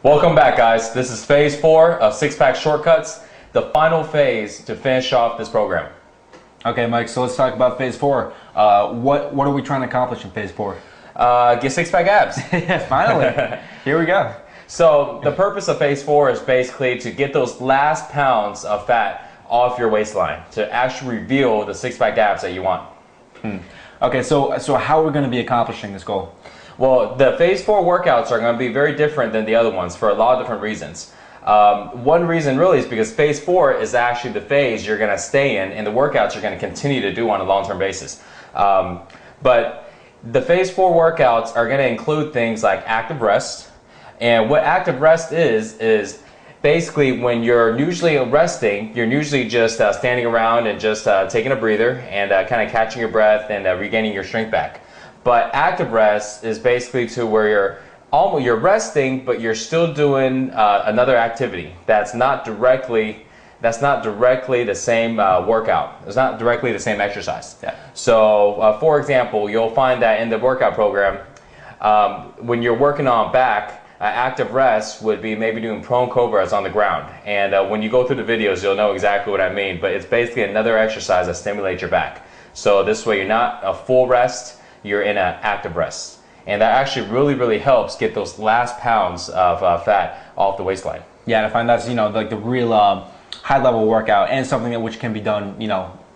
Welcome back, guys. This is phase 4 of six-pack shortcuts, the final phase to finish off this program. Okay, Mike, so let's talk about phase 4. What are we trying to accomplish in phase 4? Get six-pack abs. Yeah, finally. Here we go. So the purpose of phase 4 is basically to get those last pounds of fat off your waistline to actually reveal the six-pack abs that you want. Okay, so how are we going to be accomplishing this goal? Well, the phase 4 workouts are going to be very different than the other ones for a lot of different reasons. One reason really is because phase 4 is actually the phase you're going to stay in, and the workouts you're going to continue to do on a long-term basis. But the phase 4 workouts are going to include things like active rest. And what active rest is basically when you're usually resting, you're usually just standing around and just taking a breather and kind of catching your breath and regaining your strength back. But active rest is basically to where you're resting, but you're still doing another activity that's not directly the same workout. It's not directly the same exercise. Yeah. So, for example, you'll find that in the workout program, when you're working on back, active rest would be maybe doing prone cobras on the ground. And when you go through the videos, you'll know exactly what I mean. But it's basically another exercise that stimulates your back. So this way, you're not a full rest. You're in an active rest, and that actually really helps get those last pounds of fat off the waistline. Yeah, and I find that's like the real high level workout, and something that which can be done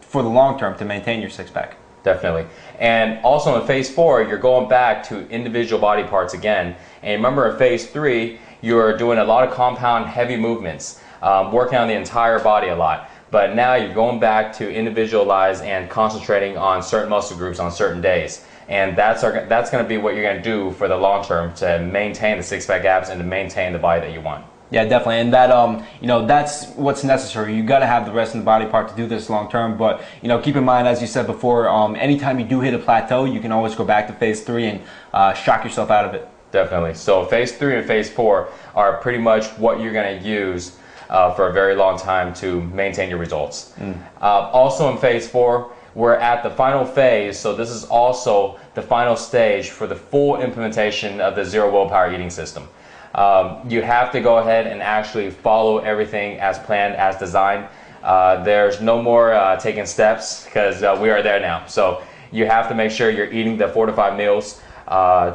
for the long term to maintain your six pack. Definitely. And also in phase 4, you're going back to individual body parts again. And remember in phase 3, you're doing a lot of compound heavy movements, working on the entire body a lot. But now you're going back to individualize and concentrating on certain muscle groups on certain days. And that's going to be what you're going to do for the long term to maintain the six-pack abs and to maintain the body that you want. Yeah, definitely, and that that's what's necessary. You got to have the rest of the body part to do this long term. But keep in mind, as you said before, anytime you do hit a plateau, you can always go back to phase 3 and shock yourself out of it. Definitely. So phase 3 and phase 4 are pretty much what you're going to use for a very long time to maintain your results. Also in phase 4, we're at the final phase, so this is also the final stage for the full implementation of the zero willpower eating system. You have to go ahead and actually follow everything as planned, as designed. There's no more taking steps because we are there now. So you have to make sure you're eating the 4 to 5 meals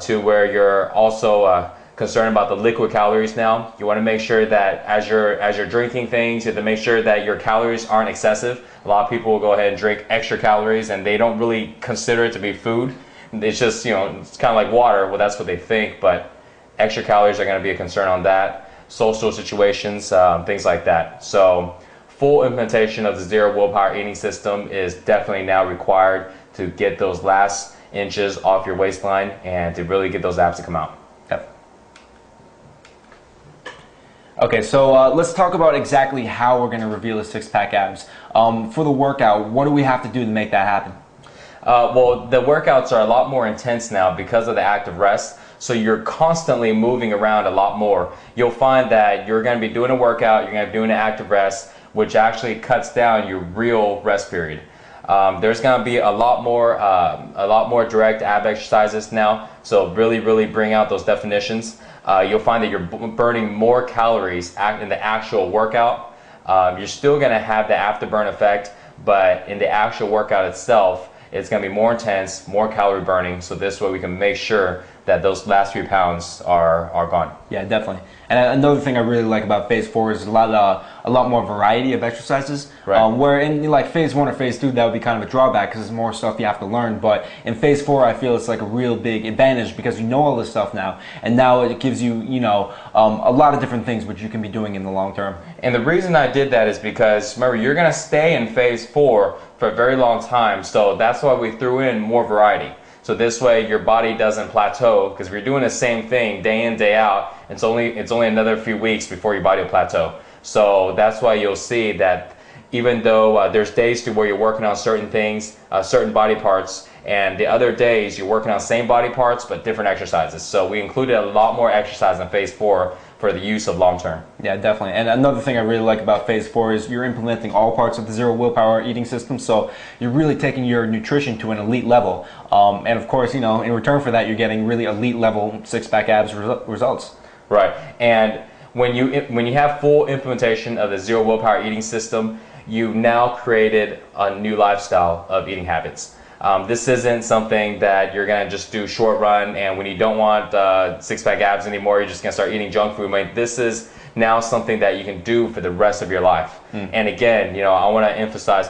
to where you're also concerned about the liquid calories now. You want to make sure that as you're drinking things, you have to make sure that your calories aren't excessive. A lot of people will go ahead and drink extra calories and they don't really consider it to be food. It's just, it's kind of like water. Well, that's what they think, but extra calories are going to be a concern on that. Social situations, things like that. So full implementation of the zero willpower eating system is definitely now required to get those last inches off your waistline and to really get those abs to come out. Yep. Okay, so let's talk about exactly how we're going to reveal the six-pack abs. For the workout, what do we have to do to make that happen? Well, the workouts are a lot more intense now because of the active rest. So you're constantly moving around a lot more. You'll find that you're going to be doing a workout, you're going to be doing an active rest, which actually cuts down your real rest period. There's going to be a lot more direct ab exercises now. So really bring out those definitions. You'll find that you're burning more calories in the actual workout. You're still going to have the afterburn effect, but in the actual workout itself, it's going to be more intense, more calorie burning. So this way we can make sure that those last few pounds are gone. Yeah, definitely. And another thing I really like about phase 4 is a lot more variety of exercises. Right. Where in like phase 1 or phase 2, that would be kind of a drawback because there's more stuff you have to learn. But in phase 4, I feel it's like a real big advantage because you know all this stuff now, and now it gives you a lot of different things which you can be doing in the long term. And the reason I did that is because remember, you're going to stay in phase 4 for a very long time. So that's why we threw in more variety. So this way your body doesn't plateau, because if you're doing the same thing day in, day out, it's only another few weeks before your body will plateau. So that's why you'll see that even though there's days to where you're working on certain things, certain body parts, and the other days you're working on same body parts but different exercises. So we included a lot more exercise in phase 4 for the use of long term. Yeah, definitely. And another thing I really like about phase 4 is you're implementing all parts of the zero willpower eating system. So you're really taking your nutrition to an elite level. And of course, in return for that, you're getting really elite level six-pack abs results. Right. And when you have full implementation of the zero willpower eating system, you've now created a new lifestyle of eating habits. This isn't something that you're gonna just do short run, and when you don't want six-pack abs anymore, you're just gonna start eating junk food. I mean, this is now something that you can do for the rest of your life. And again, I want to emphasize,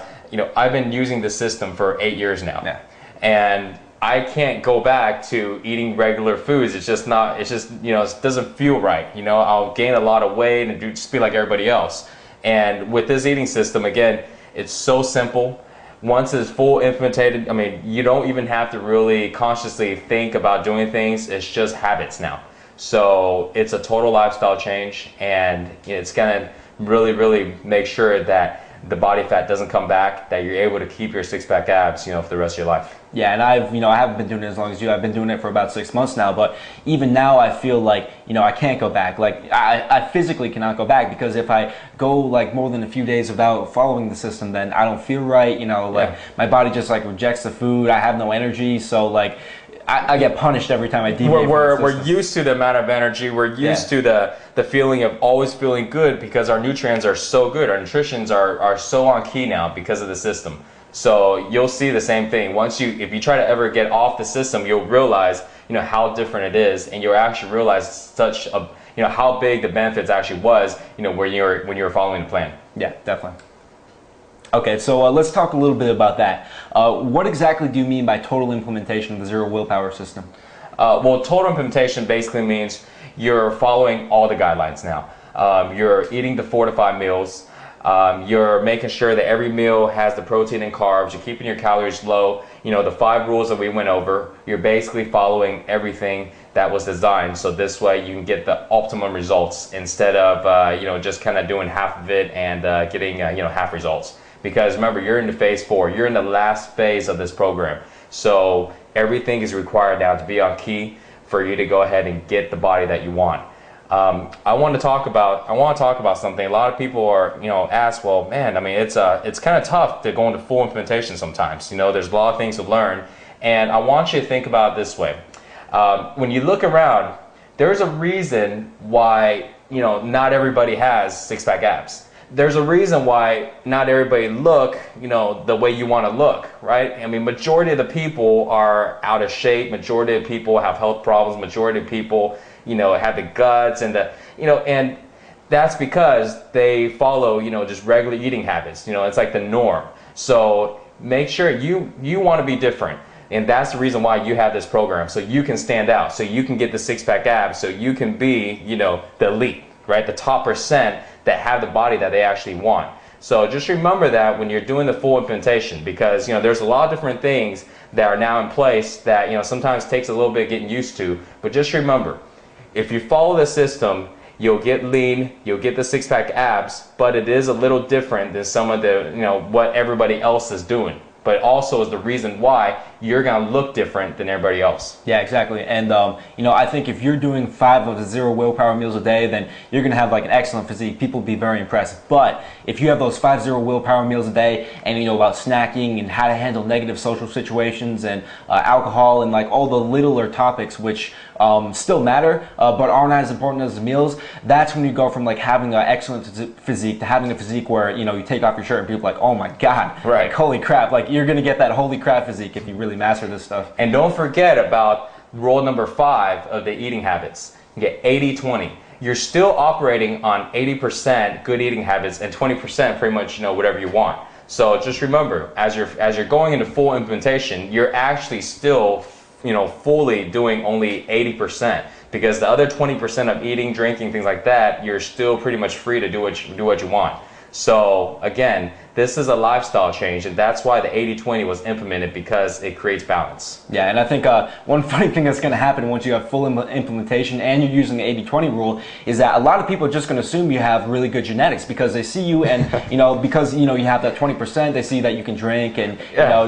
I've been using this system for 8 years now, and I can't go back to eating regular foods. It's just not. It's just it doesn't feel right. I'll gain a lot of weight and just be like everybody else. And with this eating system, again, it's so simple. Once it's full implemented, I mean, you don't even have to really consciously think about doing things. It's just habits now. So it's a total lifestyle change, and it's gonna really, really make sure that the body fat doesn't come back, that you're able to keep your six-pack abs, for the rest of your life. Yeah, and I haven't been doing it as long as you. I've been doing it for about 6 months now, but even now I feel like, I can't go back. Like, I physically cannot go back, because if I go like more than a few days without following the system, then I don't feel right, my body just like rejects the food. I have no energy, so like, I get punished every time I deviate. We're used to the amount of energy. We're used to the feeling of always feeling good, because our nutrients are so good. Our nutritions are so on key now because of the system. So you'll see the same thing. If you try to ever get off the system, you'll realize how different it is, and you'll actually realize how big the benefits actually was when you were following the plan. Yeah, definitely. Okay, so let's talk a little bit about that. What exactly do you mean by total implementation of the zero willpower system? Well, total implementation basically means you're following all the guidelines now. You're eating the 4 to 5 meals. You're making sure that every meal has the protein and carbs. You're keeping your calories low. The 5 rules that we went over, you're basically following everything that was designed, so this way you can get the optimum results instead of just kind of doing half of it and getting half results. Because remember, you're in the phase 4. You're in the last phase of this program. So everything is required now to be on key for you to go ahead and get the body that you want. I want to talk about something. A lot of people are, ask, well, man, I mean, it's kind of tough to go into full implementation sometimes. There's a lot of things to learn, and I want you to think about it this way. When you look around, there's a reason why, not everybody has six-pack abs. There's a reason why not everybody look, the way you want to look, right? I mean, majority of the people are out of shape. Majority of people have health problems. Majority of people, have the guts and and that's because they follow, just regular eating habits. It's like the norm. So make sure you want to be different. And that's the reason why you have this program, so you can stand out, so you can get the six-pack abs, so you can be, the elite, right? The top percent that have the body that they actually want. So just remember that when you're doing the full implementation, because there's a lot of different things that are now in place that sometimes takes a little bit getting used to. But just remember, if you follow the system, you'll get lean, you'll get the six-pack abs, but it is a little different than some of the what everybody else is doing. But also is the reason why you're gonna look different than everybody else. Yeah, exactly. And I think if you're doing 5 of the zero willpower meals a day, then you're gonna have like an excellent physique. People will be very impressed. But if you have those 5 zero willpower meals a day, and about snacking and how to handle negative social situations and alcohol and like all the littler topics which still matter but aren't as important as the meals, that's when you go from like having an excellent physique to having a physique where you take off your shirt and people are like, oh my god, right, like holy crap, like you're gonna get that holy crap physique if you really master this stuff. And don't forget about rule number 5 of the eating habits. You get 80-20. You're still operating on 80% good eating habits and 20% pretty much whatever you want. So just remember, as you're going into full implementation, you're actually still fully doing only 80%, because the other 20% of eating, drinking, things like that, you're still pretty much free to do what you want. So again, this is a lifestyle change, and that's why the 80-20 was implemented, because it creates balance. Yeah, and I think one funny thing that's going to happen once you have full implementation and you're using the 80-20 rule is that a lot of people are just going to assume you have really good genetics, because they see you and because you have that 20%, they see that you can drink and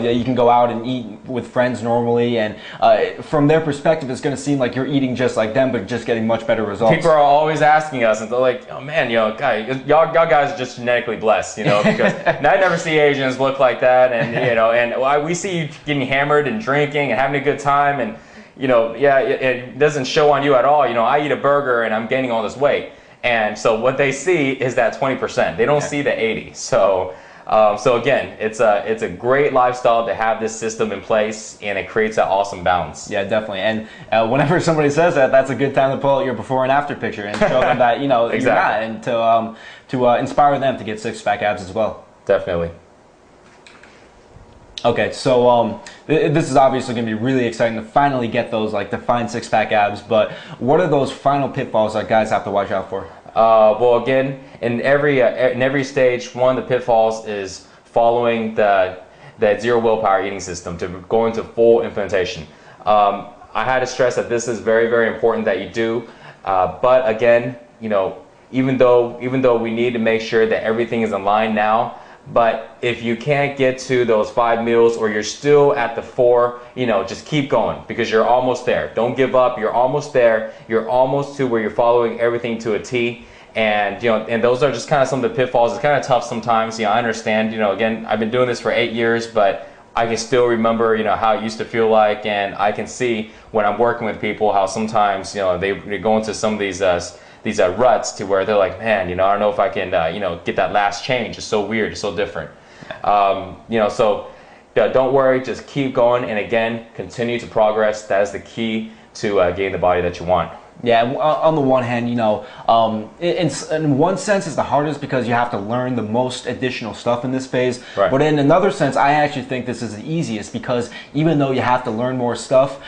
you can go out and eat with friends normally, and from their perspective it's going to seem like you're eating just like them but just getting much better results. People are always asking us, and they're like, oh man, y'all guys are just genetically blessed, because I never see Asians look like that, and and we see you getting hammered and drinking and having a good time, and yeah, it doesn't show on you at all. I eat a burger and I'm gaining all this weight. And so what they see is that 20%. They don't see the 80. So again, it's a great lifestyle to have this system in place, and it creates that awesome balance. Yeah, definitely. And whenever somebody says that, that's a good time to pull out your before and after picture and show them that Exactly. you're not, and to inspire them to get six-pack abs as well. Definitely. Okay, so this is obviously going to be really exciting to finally get those like defined six-pack abs. But what are those final pitfalls that guys have to watch out for? Well, again, in every stage, one of the pitfalls is following that zero willpower eating system to go into full implementation. I had to stress that this is very, very important that you do. But again, even though we need to make sure that everything is in line now, but if you can't get to those 5 meals, or you're still at the 4, just keep going, because you're almost there. Don't give up. You're almost there. You're almost to where you're following everything to a T. And and those are just kind of some of the pitfalls. It's kind of tough sometimes. I understand. Again, I've been doing this for 8 years, but I can still remember, how it used to feel like, and I can see when I'm working with people how sometimes, they go into some of these ruts to where they're like, man, I don't know if I can, get that last change. It's so weird. It's so different. So don't worry. Just keep going. And again, continue to progress. That is the key to gain the body that you want. Yeah, on the one hand, in one sense it's the hardest because you have to learn the most additional stuff in this phase. Right. But in another sense, I actually think this is the easiest, because even though you have to learn more stuff,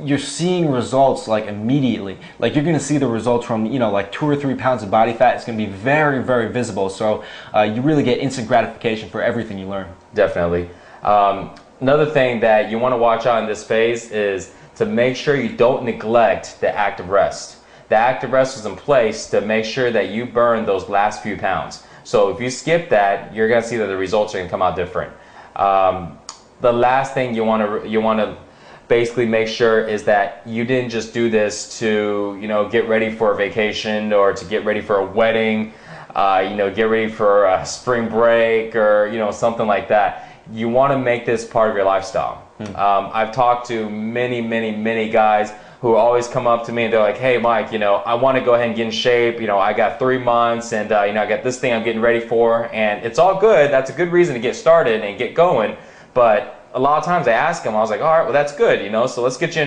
you're seeing results like immediately. Like you're going to see the results from, like 2 or 3 pounds of body fat. It's going to be very, very visible. So you really get instant gratification for everything you learn. Definitely. Another thing that you want to watch out in this phase is to make sure you don't neglect the active rest. The active rest is in place to make sure that you burn those last few pounds. So if you skip that, you're going to see that the results are going to come out different. The last thing you want to basically make sure is that you didn't just do this to get ready for a vacation, or to get ready for a wedding, get ready for a spring break, or something like that. You want to make this part of your lifestyle. I've talked to many guys who always come up to me and they're like, hey Mike, I want to go ahead and get in shape. I got 3 months, and I got this thing I'm getting ready for, and it's all good. That's a good reason to get started and get going. But a lot of times I ask them, I was like, all right, well that's good, so let's get you in